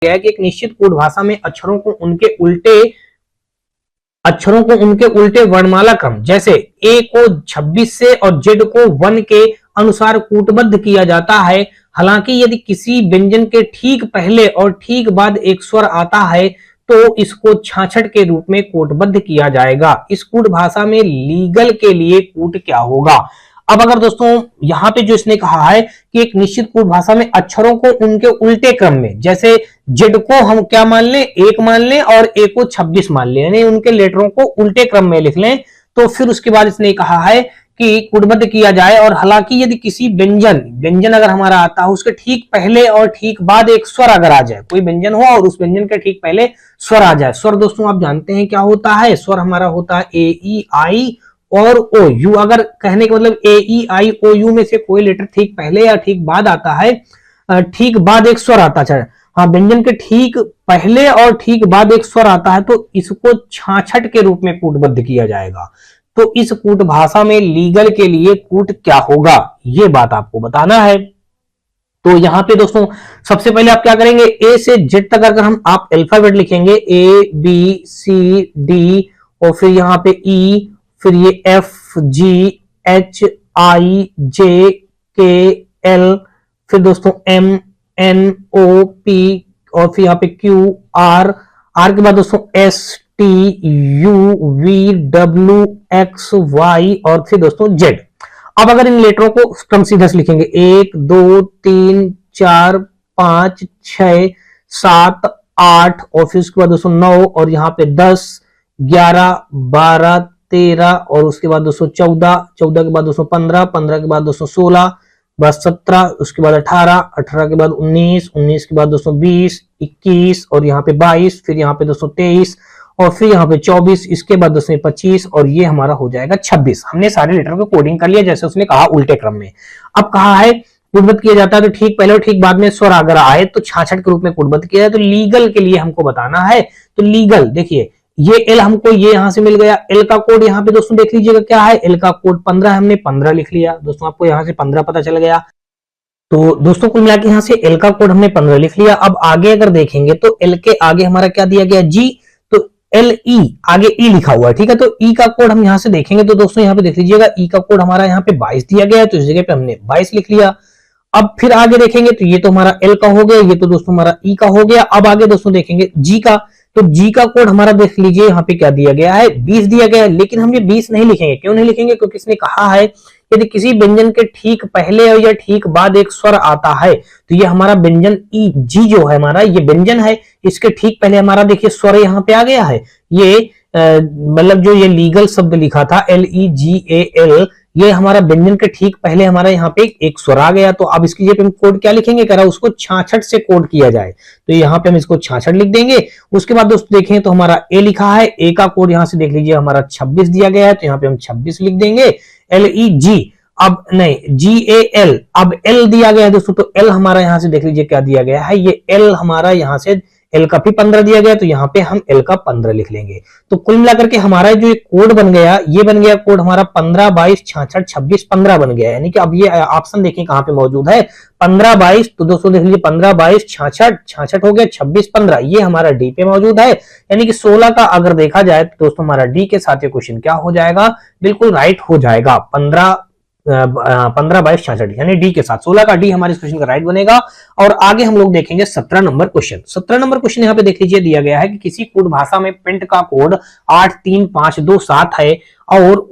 गया है कि एक निश्चित कोड भाषा में अक्षरों को उनके उल्टे वर्णमाला क्रम जैसे ए को 26 से और जेड को 1 के अनुसार कूटबद्ध किया जाता है। हालांकि यदि किसी व्यंजन के ठीक पहले और ठीक बाद एक स्वर आता है तो इसको 66 के रूप में कूटबद्ध किया जाएगा। इस कूट भाषा में लीगल के लिए कूट क्या होगा? अब अगर दोस्तों यहां पे जो इसने कहा है कि एक निश्चित कूट भाषा में अक्षरों को उनके उल्टे क्रम में, जैसे जेड को हम क्या मान लें, 1 मान लें और ए को 26 मान लें, यानी उनके लेटरों को उल्टे क्रम में लिख लें, तो फिर उसके बाद इसने कहा है कि कूटबद्ध किया जाए। और हालांकि यदि किसी व्यंजन अगर हमारा आता है उसके ठीक पहले और ठीक बाद एक स्वर अगर आ जाए, कोई व्यंजन हो और उस व्यंजन के ठीक पहले स्वर आ जाए। स्वर दोस्तों आप जानते हैं क्या होता है, स्वर हमारा होता है ए ई आई और ओ यू। अगर कहने का मतलब ए ई आई ओ यू में से कोई लेटर ठीक पहले या ठीक बाद आता है, ठीक बाद एक स्वर आता है, हाँ व्यंजन के ठीक पहले और ठीक बाद एक स्वर आता है, तो इसको 66 के रूप में कूटबद्ध किया जाएगा। तो इस कूट भाषा में लीगल के लिए कूट क्या होगा, ये बात आपको बताना है। तो यहां पे दोस्तों सबसे पहले आप क्या करेंगे, ए से जेड तक अगर हम आप अल्फाबेट लिखेंगे ए बी सी डी और फिर यहां पे ई, फिर ये एफ जी एच आई जे के एल, फिर दोस्तों एम एन ओ पी और फिर यहाँ पे क्यू आर, आर के बाद दोस्तों S T U V W X Y और फिर दोस्तों जेड। अब अगर इन लेटरों को क्रम सीधा से लिखेंगे 1 2 3 4 5 6 7 8 और फिर उसके बाद दोस्तों 9 और यहाँ पे 10 11 12 13 और उसके बाद दोस्तों 14 14 के बाद दोस्तों 15 15 के बाद दोस्तों 16 बाद 17 उसके बाद 18 18 के बाद 19 19 के बाद दोस्तों 20 21 और यहाँ पे 22 फिर यहाँ पे दोस्तों 23 और फिर यहाँ पे 24 इसके बाद दोस्तों 25 और ये हमारा हो जाएगा 26। हमने सारे लेटर को कोडिंग कर लिया जैसे उसने कहा उल्टे क्रम में। अब कहा है कूटबद्ध किया जाता है तो ठीक पहले और ठीक बाद में स्वर अगर आए तो 66 के रूप में कूटबद्ध किया जाए। तो लीगल के लिए हमको बताना है, तो लीगल देखिए ये एल हमको ये यहां से मिल गया, एल का कोड यहाँ पे दोस्तों देख लीजिएगा क्या है, एल का कोड 15, हमने 15 लिख लिया दोस्तों, आपको यहाँ से 15 पता चल गया। तो दोस्तों कुल मिला के यहाँ से एल का कोड हमने 15 लिख लिया। अब आगे अगर देखेंगे तो एल के आगे हमारा क्या दिया गया जी, तो एल ई आगे ई लिखा हुआ है, ठीक है। तो ई का कोड हम यहाँ से देखेंगे तो दोस्तों यहाँ पे देख लीजिएगा ई का कोड हमारा यहाँ पे 22 दिया गया है, तो इस जगह पे हमने 22 लिख लिया। अब फिर आगे देखेंगे तो ये तो हमारा एल का हो गया, ये तो दोस्तों हमारा ई का हो गया। अब आगे दोस्तों देखेंगे जी का, तो जी का कोड हमारा देख लीजिए यहाँ पे क्या दिया गया है, 20 दिया गया है। लेकिन हम ये 20 नहीं लिखेंगे, क्यों नहीं लिखेंगे, क्योंकि इसने कहा है यदि किसी व्यंजन के ठीक पहले या ठीक बाद एक स्वर आता है तो ये हमारा व्यंजन ई जी जो है हमारा ये व्यंजन है, इसके ठीक पहले हमारा देखिए स्वर यहाँ पे आ गया है। ये मतलब जो ये लीगल शब्द लिखा था LEGAL, ये हमारा व्यंजन के ठीक पहले हमारा यहाँ पे एक स्वर आ गया। तो अब इसकी जगह हम कोड क्या लिखेंगे, कह रहा उसको 66 से कोड किया जाए, तो यहाँ पे हम इसको 66 लिख देंगे। उसके बाद दोस्तों देखें तो हमारा ए लिखा है, ए का कोड यहाँ से देख लीजिए हमारा 26 दिया गया है, तो यहाँ पे हम 26 लिख देंगे। LEG अब नहीं GAL, अब L दिया गया है दोस्तों, तो L हमारा यहाँ से देख लीजिए क्या दिया गया है, ये L हमारा यहाँ से L का भी 15 दिया गया, तो यहाँ पे हम L का 15 लिख लेंगे। तो कुल मिलाकर के हमारा जो कोड बन गया, ये बन गया कोड हमारा 15 22 66 26 15 बन गया, यानी कि अब ये ऑप्शन देखिए कहाँ पे मौजूद है 15 22, तो दोस्तों देख लीजिए 15 22 66 66 हो गया, 26 15 ये हमारा डी पे मौजूद है। यानी कि 16 का अगर देखा जाए तो दोस्तों हमारा डी के साथ ये क्वेश्चन क्या हो जाएगा, बिल्कुल राइट हो जाएगा। 15 22 66 यानी डी के साथ 16 का डी हमारे इस क्वेश्चन का राइट बनेगा। और आगे हम लोग देखेंगे 17 नंबर क्वेश्चन। 17 नंबर क्वेश्चन यहाँ पे देख लीजिए दिया गया है कि किसी कोड भाषा में प्रिंट का कोड 83527 है और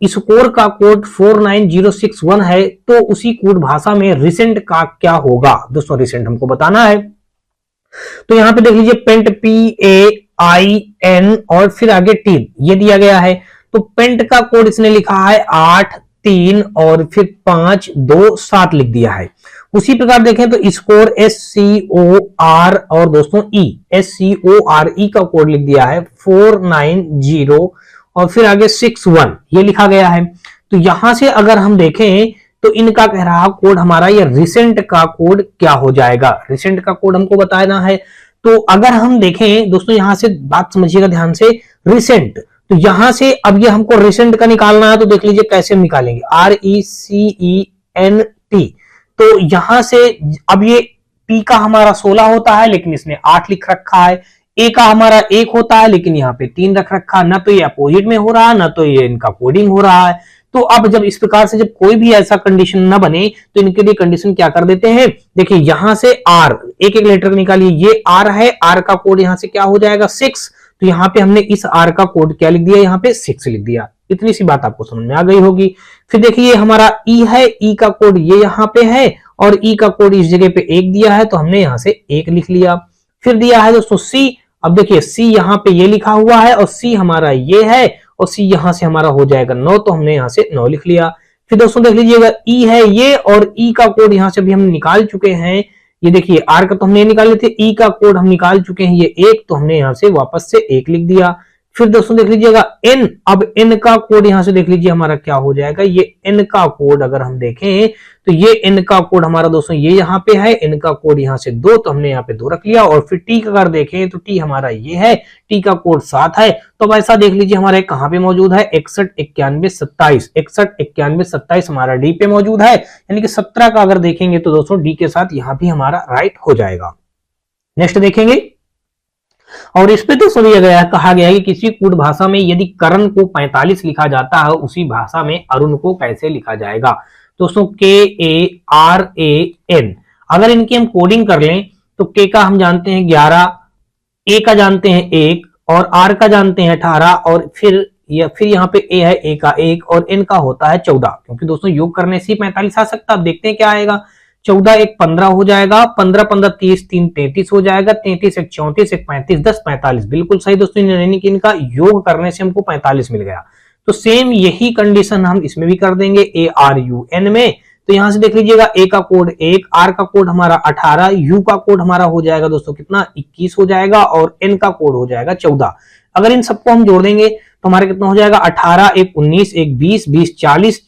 इस कोड का कोड 49061 है, तो उसी कोड भाषा में रिसेंट का क्या होगा। दोस्तों रिसेंट हमको बताना है, तो यहाँ पे देख लीजिए पेंट PAIN और फिर आगे टीन ये दिया गया है। तो पेंट का कोड इसने लिखा है 8 3 और फिर 5 2 7 लिख दिया है। उसी प्रकार देखें तो स्कोर SCOR और दोस्तों SCORE का कोड लिख दिया है 490 और फिर आगे 61 ये लिखा गया है। तो यहां से अगर हम देखें तो इनका कह रहा कोड हमारा ये रिसेंट का कोड क्या हो जाएगा, रिसेंट का कोड हमको बताना है। तो अगर हम देखें दोस्तों यहां से बात समझिएगा ध्यान से, रिसेंट तो यहां से अब ये हमको रिसेंट का निकालना है, तो देख लीजिए कैसे हम निकालेंगे RECENT। तो यहां से अब ये पी का हमारा 16 होता है लेकिन इसने 8 लिख रखा है, ए का हमारा 1 होता है लेकिन यहाँ पे 3 रख रखा है, ना तो ये अपोजिट में हो रहा है ना तो ये इनका कोडिंग हो रहा है। तो अब जब इस प्रकार से जब कोई भी ऐसा कंडीशन ना बने तो इनके लिए कंडीशन क्या कर देते हैं, देखिए यहां से आर एक एक लेटर निकालिए, ये आर है, आर का कोड यहां से क्या हो जाएगा 6, तो यहाँ पे हमने इस आर का कोड क्या लिख दिया, यहाँ पे 6 लिख दिया। इतनी सी बात आपको समझ में आ गई होगी। फिर देखिए हमारा ई है, ई का कोड ये यहाँ पे है और ई का कोड इस जगह पे 1 दिया है तो हमने यहाँ से 1 लिख लिया। फिर दिया है दोस्तों सी, अब देखिए सी यहाँ पे ये लिखा हुआ है और सी हमारा ये है और सी यहां से हमारा हो जाएगा 9, तो हमने यहां से 9 लिख लिया। फिर दोस्तों देख लीजिएगा ई है ये और ई का कोड यहां से भी हम निकाल चुके हैं, ये देखिए आर का तो हमने निकाले थे, ई का कोड हम निकाल चुके हैं ये 1, तो हमने यहां से वापस से 1 लिख दिया। फिर दोस्तों देख लीजिएगा एन, अब एन का कोड यहां से देख लीजिए हमारा क्या हो जाएगा, ये एन का कोड अगर हम देखें तो ये एन का कोड हमारा दोस्तों ये यहाँ पे है, एन का कोड यहाँ से 2, तो हमने यहाँ पे 2 रख लिया। और फिर टी का अगर देखें तो टी हमारा ये है, टी का कोड 7 है, तो अब ऐसा देख लीजिए हमारा कहाँ पे मौजूद है 61 91 27, 61 91 27 हमारा डी पे मौजूद है, यानी कि 17 का अगर देखेंगे तो दोस्तों डी के साथ यहाँ भी हमारा राइट हो जाएगा। नेक्स्ट देखेंगे और इस पे तो दिया गया कहा गया है कि किसी कूट भाषा में यदि करण को 45 लिखा जाता है उसी भाषा में अरुण को कैसे लिखा जाएगा। दोस्तों KARAN, अगर इनकी हम कोडिंग कर लें तो के का हम जानते हैं 11, ए का जानते हैं 1 और आर का जानते हैं 18 और फिर यहाँ पे ए है, ए का 1 और एन का होता है 14, क्योंकि दोस्तों योग करने से 45 आ सकता है। अब देखते हैं क्या आएगा, 14 1 15 हो जाएगा, 15 15 30 3 33 हो जाएगा, 33 1 34 1 35 10 45, बिल्कुल सही दोस्तों, यानी कि इनका योग करने से हमको 45 मिल गया। तो सेम यही कंडीशन हम इसमें भी कर देंगे ARUN में। तो यहां से देख लीजिएगा ए का कोड 1, आर का कोड हमारा 18, यू का कोड हमारा हो जाएगा दोस्तों कितना 21 हो जाएगा और एन का कोड हो जाएगा 14। अगर इन सबको हम जोड़ देंगे तो हमारा कितना हो जाएगा 18 1 19 1 20 20 40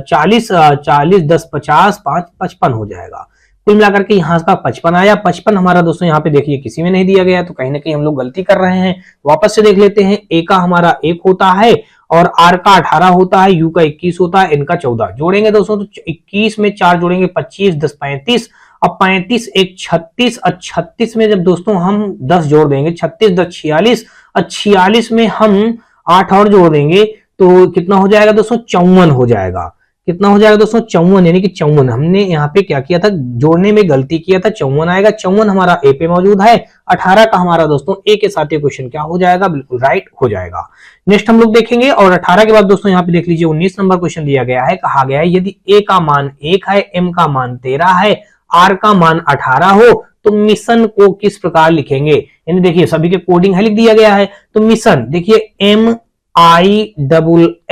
40 40 10 50 5 55 हो जाएगा। कुल मिलाकर के यहाँ का 55 आया। 55 हमारा दोस्तों यहाँ पे देखिए किसी में नहीं दिया गया, तो कहीं ना कहीं हम लोग गलती कर रहे हैं। वापस से देख लेते हैं, ए का हमारा 1 होता है और आर का 18 होता है, यू का 21 होता है, एन का 14। जोड़ेंगे दोस्तों तो 21 में 4 जोड़ेंगे 25 10 35, अब 35 1 36 और 36 में जब दोस्तों हम 10 जोड़ देंगे 36 10 46 और 46 में हम 8 और जोड़ देंगे तो कितना हो जाएगा दोस्तों 54 हो जाएगा। कितना हो जाएगा दोस्तों 54, यानी कि 54 हमने यहाँ पे क्या किया था, जोड़ने में गलती किया था, 54 आएगा। 54 हमारा ए पे मौजूद है, 18 का हमारा दोस्तों ए के साथ ये क्वेश्चन क्या हो जाएगा, बिल्कुल राइट हो जाएगा। नेक्स्ट हम लोग देखेंगे और 18 के बाद दोस्तों यहाँ पे देख लीजिए 19 नंबर क्वेश्चन दिया गया है। कहा गया है यदि ए का मान 1 है, एम का मान 13 है, आर का मान 18 हो तो मिशन को किस प्रकार लिखेंगे। यानी देखिए सभी के कोडिंग है लिख दिया गया है। तो मिशन देखिए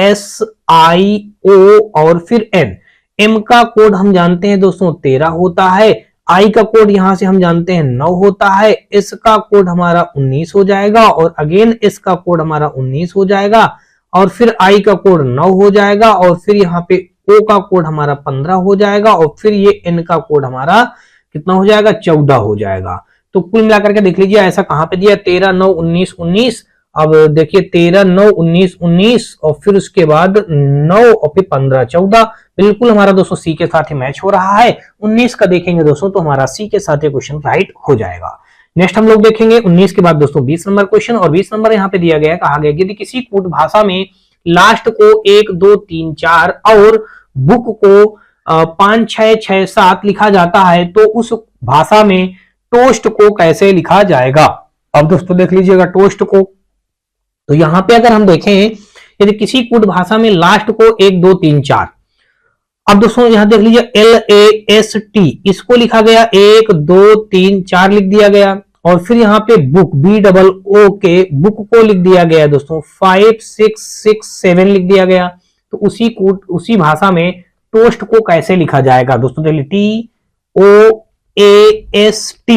MISSIO और फिर N। M का कोड हम जानते हैं दोस्तों 13 होता है, I का कोड यहां से हम जानते हैं 9 होता है, S का कोड हमारा 19 हो जाएगा और अगेन S का कोड हमारा 19 हो जाएगा और फिर I का कोड 9 हो जाएगा और फिर यहाँ पे O का कोड हमारा 15 हो जाएगा और फिर ये N का कोड हमारा कितना हो जाएगा 14 हो जाएगा। तो कुल मिलाकर के देख लीजिए ऐसा कहां पे दिया 13 9 19 19। अब देखिए 13 9 19 19 और फिर उसके बाद 9 और फिर 15 14, बिल्कुल हमारा दोस्तों सी के साथ ही मैच हो रहा है। 19 का देखेंगे दोस्तों तो हमारा सी के साथ ये क्वेश्चन राइट हो जाएगा। नेक्स्ट हम लोग देखेंगे 19 के बाद दोस्तों 20 नंबर क्वेश्चन और 20 नंबर यहाँ पे दिया गया है। कहा गया यदि किसी कूट भाषा में लास्ट को 1 2 3 4 और बुक को 5 6 6 7 लिखा जाता है तो उस भाषा में टोस्ट को कैसे लिखा जाएगा। अब दोस्तों देख लीजिएगा टोस्ट को, तो यहां पे अगर हम देखें यदि किसी कूट भाषा में लास्ट को 1 2 3 4, अब दोस्तों यहां देख लीजिए LAST इसको लिखा गया 1 2 3 4 लिख दिया गया और फिर यहाँ पे बुक BOO के बुक को लिख दिया गया दोस्तों 5 6 6 7 लिख दिया गया। तो उसी भाषा में टोस्ट को कैसे लिखा जाएगा दोस्तों, TOAST।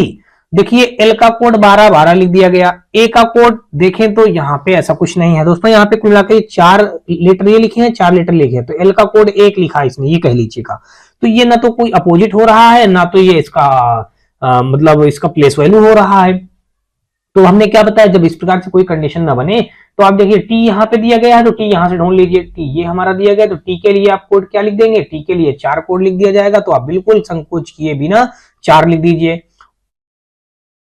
देखिए एल का कोड 12 12 लिख दिया गया, ए का कोड देखें तो यहाँ पे ऐसा कुछ नहीं है दोस्तों, यहाँ पे कुल मिलाकर 4 लेटर ये लिखे हैं 4 लेटर लिखे हैं, तो एल का कोड 1 लिखा है इसमें, ये कह लीजिएगा। तो ये ना तो कोई अपोजिट हो रहा है ना तो ये इसका मतलब इसका प्लेस वैल्यू हो रहा है। तो हमने क्या बताया, जब इस प्रकार से कोई कंडीशन ना बने तो आप देखिए टी यहाँ पे दिया गया है तो टी यहाँ से ढूंढ लीजिए, टी ये हमारा दिया गया तो टी के लिए आप कोड क्या लिख देंगे, टी के लिए 4 कोड लिख दिया जाएगा। तो आप बिल्कुल संकोच किए बिना 4 लिख दीजिए।